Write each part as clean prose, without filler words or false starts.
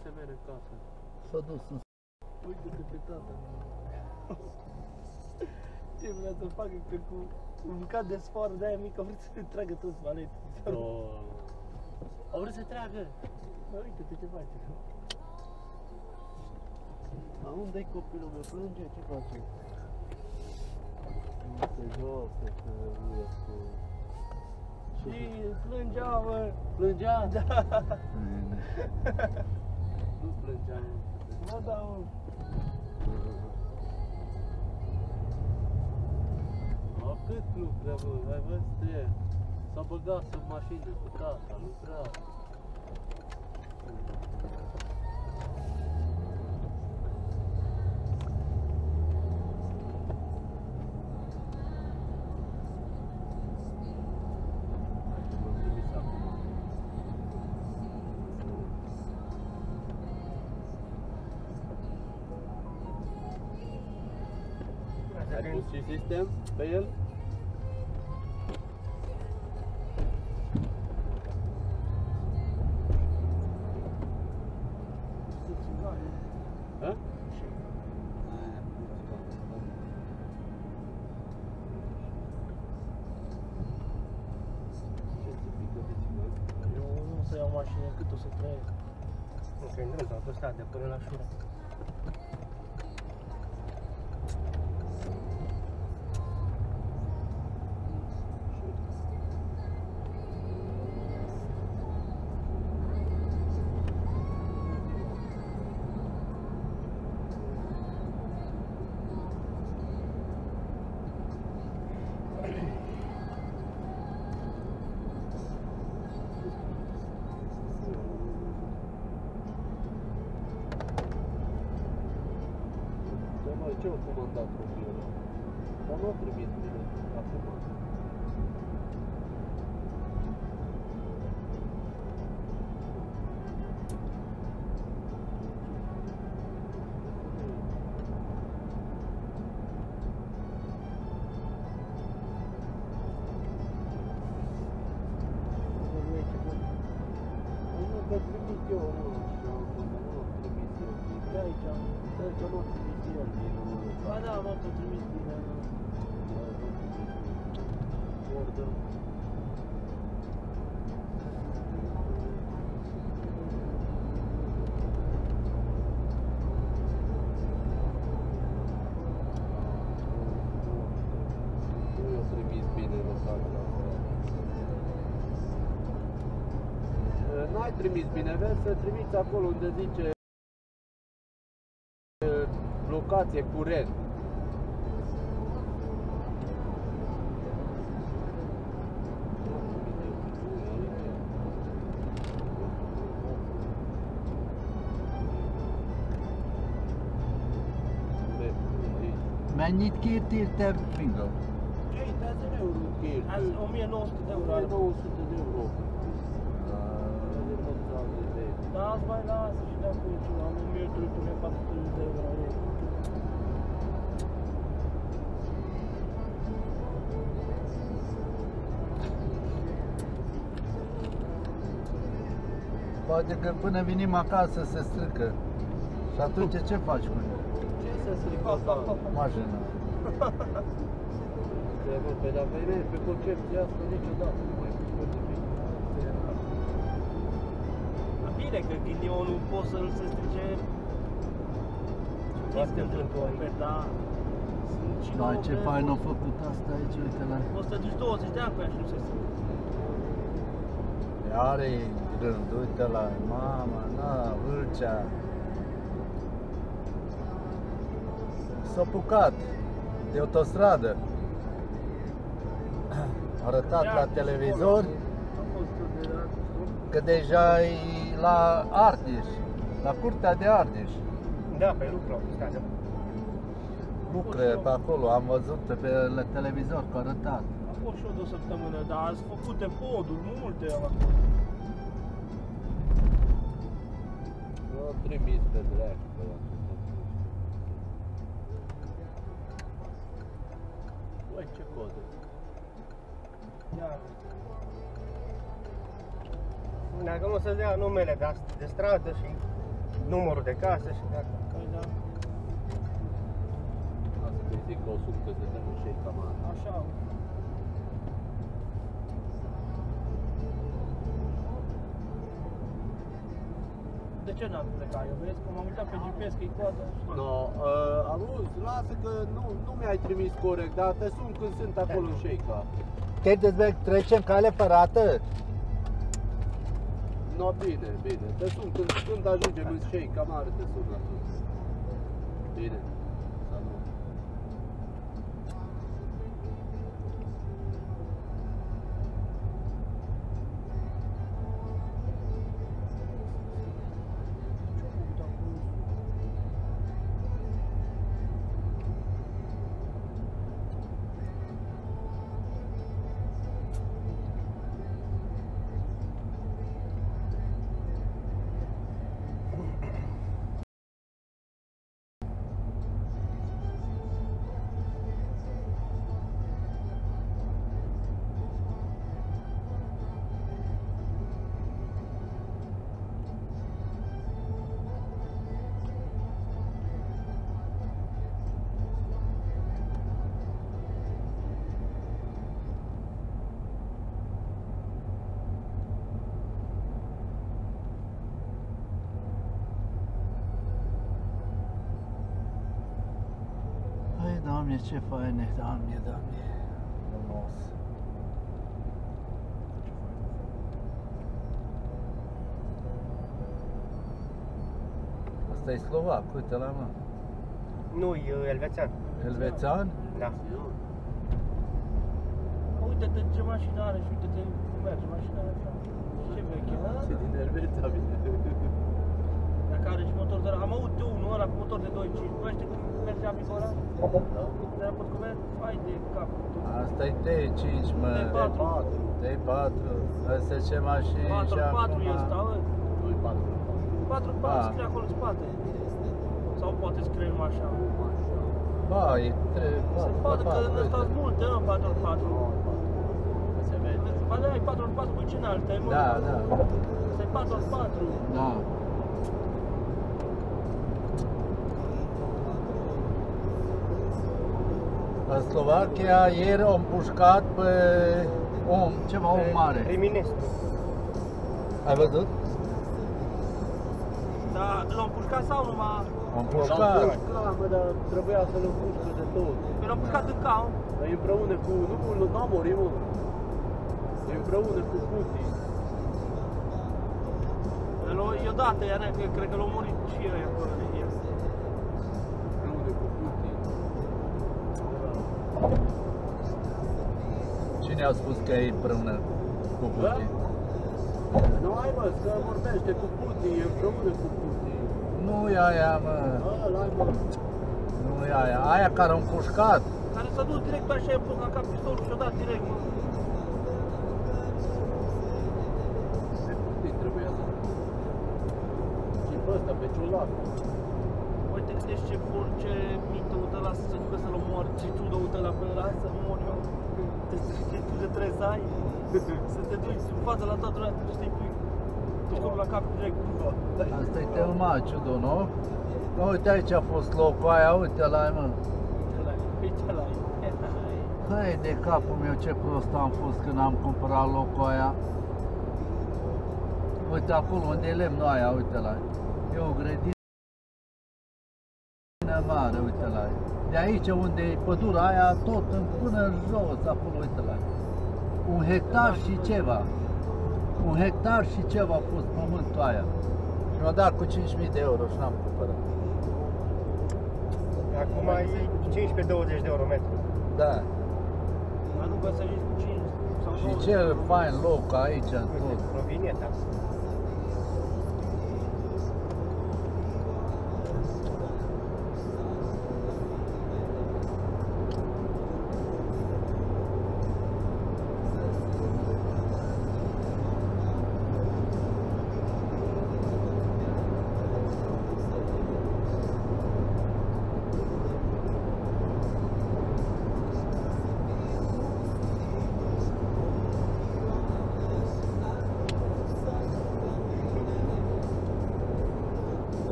Se vede în casă. S-a dus în... Uite-te pe tata. Ce vrea să facă că cu un bucat de sfoară de aia mică a vrut să tragă toți valeții. Au vrut să tragă. Bă, uite-te ce face. Dar unde-i copilul meu? Plânge? Ce face? Nu se joacă, să uie cu... Și plângea, mă. Plângea? Da. Nu plângea. Mă, da, mă. Cât lucră, mă? Ai văzut el? S-a băgat sub mașină cu tata, lucra. Ai pus și sistem pe el? Ha? Eu nu o să iau mașină cât o să trăiesc. Nu, că e în drumul ăsta de până la Șura. Ce au comandat copilul ăla? Dar nu a trimis bine, acum. Nu, că trimit eu, nu, și nu am trimis eu. De aici am. Cred că nu am trimis el bine, nu. Ba da, mă, că trimis bine. Ordă. Nu i-o trimis bine localul asta. N-ai trimis bine, vezi să trimiți acolo unde zice locație curent. Mennyit kértél te, Finga? 2000 euro kértük. Ez 1900 de euro. 1900 de euro. Da, azi mai lasă și de-acum ceva. Am 1300 de euro. Poate că până venim acasă se strică. Și atunci ce faci cu Ce să strică asta? mașina? Pe dacă e pe concepția asta niciodată nu mai poți nimic. Bine că ghinionul poți să-l se strice. Știți când îl cumperi, da? Sunt și Dar ce nouă fain au făcut asta aici, uite la... Poți să te duci 20 de ani cu ea și nu se strică. Are rând, uite la mama, na, Vâlcea. S-a apucat de autostradă. Arătat la televizor că deja e la Ardeș, la curtea de Ardeș. Da, pe lucru, da. Lucră pe acolo, am văzut pe la televizor că arătat. A fost și o de o săptămână, dar ați făcute poduri, multe acolo. Nu am trimis pe dreapta pe ăla. Băi, ce codă? Ia. Dacă nu o să dea numele de stradă și numărul de casă și de acolo. Păi da. Asta că-i zic că o sub că se dă în șei cam așa. Așa. De ce n-am plecat? Eu vezi că m-am uitat pe GPS că-i coadă. No, auzi, lasă că nu mi-ai trimis corect, dar te sun când sunt acolo în Șeica. Chiar trecem cale ferată? No, bine, bine. Te sun când ajungem în Șeica mare, te sun atunci. Bine. Salut. Doamne, ce faine, Doamne, Doamne, frumos. Asta e slovac, uite la mă. Nu, e elvețian. Elvețian? Da. Uite-te ce mașină are și uite-te cum merge mașina așa. Ce veche, da? Ce din Elveția vine. Dacă are și motor de ăla. Am auzit unul ăla cu motor de 2.5. Nu știi cum merge amicul ăla? Da? Dar pot cum merge? Hai de cap. Asta e T5, mă. T4. T4. Asta ce mașini și 4x4 e ăsta, bă. Nu-i 4. 4x4 scrie acolo în spate. Sau poate scrie numai așa. Ba, e 3, Se poate că în ăsta sunt multe, mă, 4x4. Se vede. Ba da, e 4x4 cu ce înalte, mă? Da, da. Asta e 4x4. Da. În Slovacia ieri au împușcat pe om, ceva om mare. Prim-ministru. Ai văzut? Da, l-au împușcat sau numai... Au împușcat. Mă, dar trebuia să-l împușcă de tot. Păi l-au împușcat în caun. Dar e împreună cu... Nu n-a murit, mă. E împreună cu Putin. E odată, iar cred că l-au murit și el acolo de el. Împreună cu Putin. Cine a spus că e împreună cu Putin? Nu ai mă, că vorbește cu Putin, e împreună cu Putin. Nu e aia, mă. Ăla-i mă. Nu e aia. Aia care a împușcat. Care s-a dus direct pe așa, i-a pus la cap pistolul și-a dat direct, mă. Pe Putin trebuia să... Și pe ăsta, pe Ciolac. Uite, gândești ce mită uite ăla să se ducă să-l omoare, ce ciudă uite ăla pe ăla să mor eu. Ce ciudă trebuie să ai. Să te duci în față la toată lumea, să te-i pui pistolul la cap direct. Asta e Telmaciu, nu? Uite aici a fost locul aia, uite la mă. Uite ăla, Hai de capul meu, ce prost am fost când am cumpărat locul aia. Uite acolo unde e lemnul aia, uite la. E o grădină mare, uite la. De aici unde e pădura aia, tot până în jos, acolo, uite la. 1 hectar și ceva. 1 hectar și ceva a fost pământul aia. Și m-a dat cu 5.000 de euro și n-am cumpărat. acum e 15-20 de euro metru. Da. Dar nu găsești cu 5 sau 20. Și ce fain loc aici, în tot. Rovineta.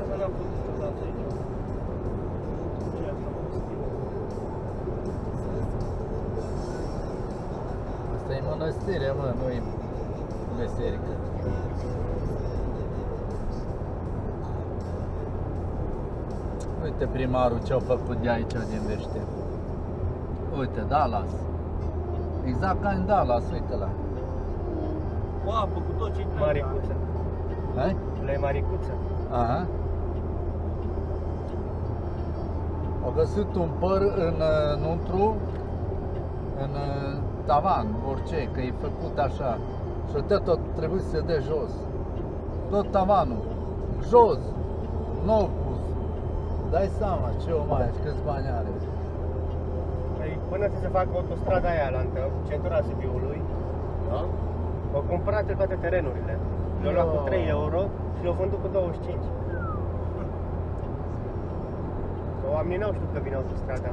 Asta n-am fost niciodată aici. Ce e asta, mănăstire? Asta e mănăstire, mă, nu e biserică. Uite primarul ce-a făcut de aici din Vește. Uite, Dallas. Exact ca în Dallas, uite la. Cu apă, cu tot ce-i trebuie. Maricuță. Hai? Le Maricuță. Aha. Au găsit un păr înăuntru, în tavan, orice, că e făcut așa. Și tot trebuie să se dea jos. Tot tavanul. Jos. Nou pus. Dai seama ce o mai și câți bani are. Păi, până să se facă autostrada aia la centura Sibiului, Da? au cumpărat toate terenurile. Le-au luat cu 3 euro și le-au vândut cu 25. Că oamenii n-au știut că vine autostrada.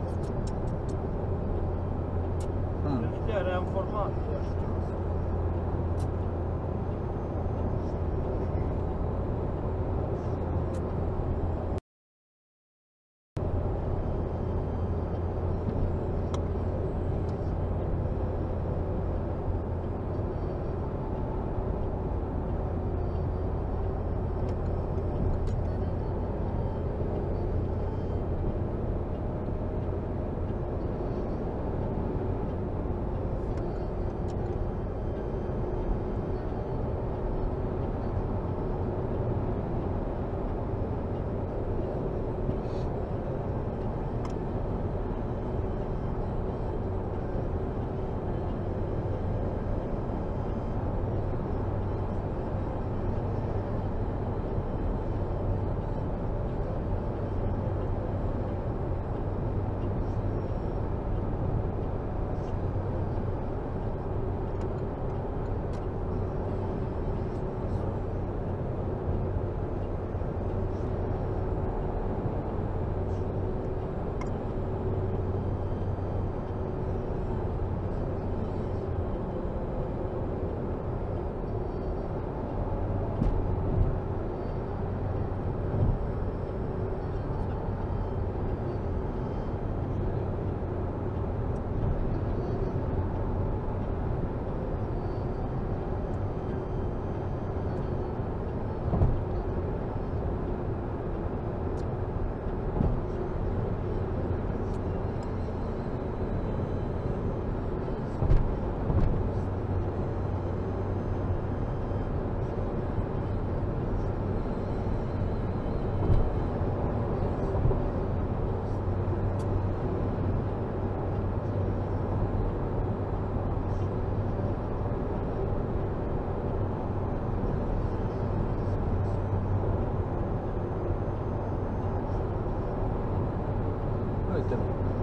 Nu știu, eram format.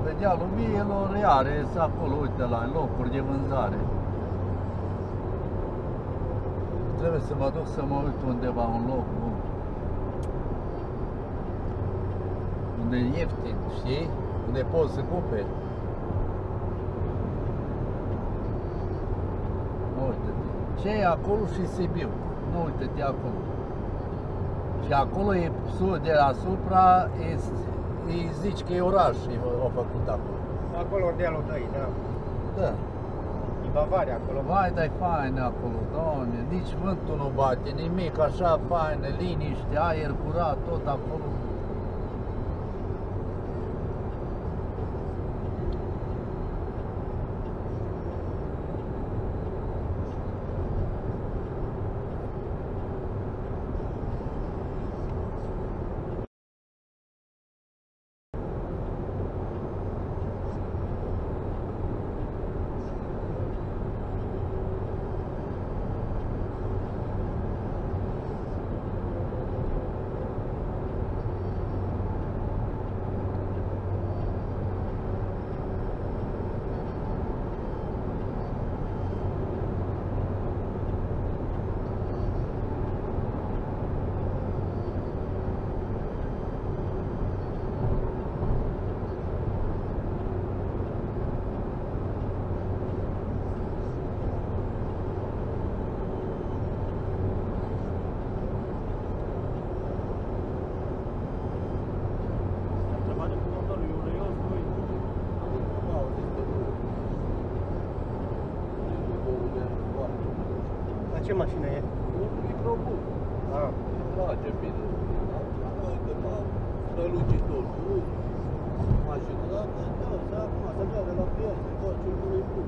Pe dealul Viilor are acolo, uite, la locuri de vânzare. Trebuie să mă duc să mă uit undeva un loc bun. Unde e ieftin, știi? Unde poți să cumperi. Uite-te. Ce e acolo și Sibiu. Nu, uite-te acolo. Și acolo e sus deasupra, îi zici că e oraș, au făcut acolo. Acolo dealul tăi, da. Da. E Bavaria acolo. Vai, dar-i fain acolo, Doamne, nici vântul nu bate, nimic, așa faină, liniște, aer curat, tot acolo. ce mașină e? Un microbus. Ah. Trage bine. Uite, mă, strălucitor. Mașină, dar acum se vede la piață, tot ce nu-i bun.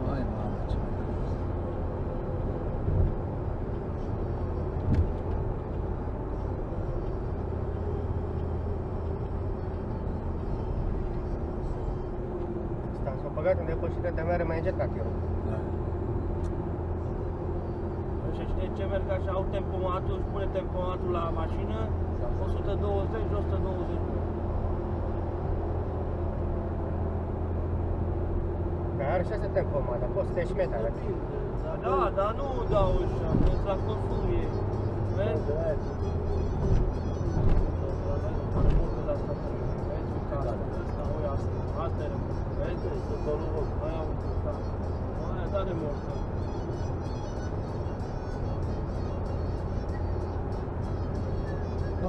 Mai mamă, ce S-a băgat în depășirea de mare, mai încercat eu. Și știi ce merg așa, au tempomatul, își pune tempomatul la mașină, 120, 120. Dar are 6 tempomat, dar poți să te șmeta. Da, dar nu dau așa, că la consum e. Vezi? Are multă de asta. Vezi? Uite asta, oi asta. Asta e rământ. Vezi? Să vă rog. Aia am uitat. Aia da de mortă.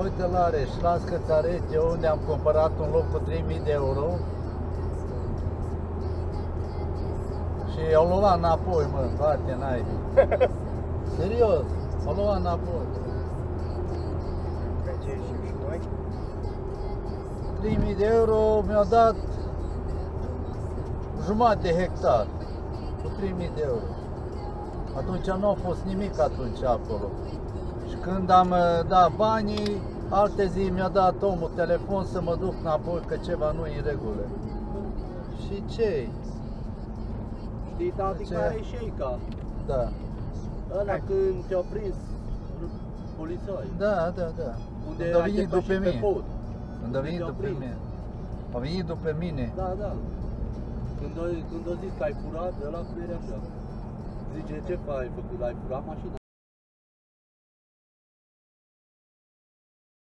Uite la Areș, la Scățarețe, unde am cumpărat un loc cu 3000 de euro. Și au luat înapoi, mă, frate, naibii. Serios, au luat înapoi. Pe ce știm și noi. 3000 de euro mi-au dat jumătate de hectar cu 3000 de euro. Atunci nu a fost nimic atunci acolo. Și când am dat banii, alte zi mi-a dat omul telefon să mă duc înapoi că ceva nu e în regulă. Și ce? Știi, tati, Ce? care e șeica? Da, Ăla când te-au prins polițai. da. Unde Când a ai venit depășit după pe mine. pod. Când a venit te-au după prins. mine. A venit după mine. Da, da. Când a zis că ai furat, ăla era așa. Zice, ce ai făcut? Ai furat mașina?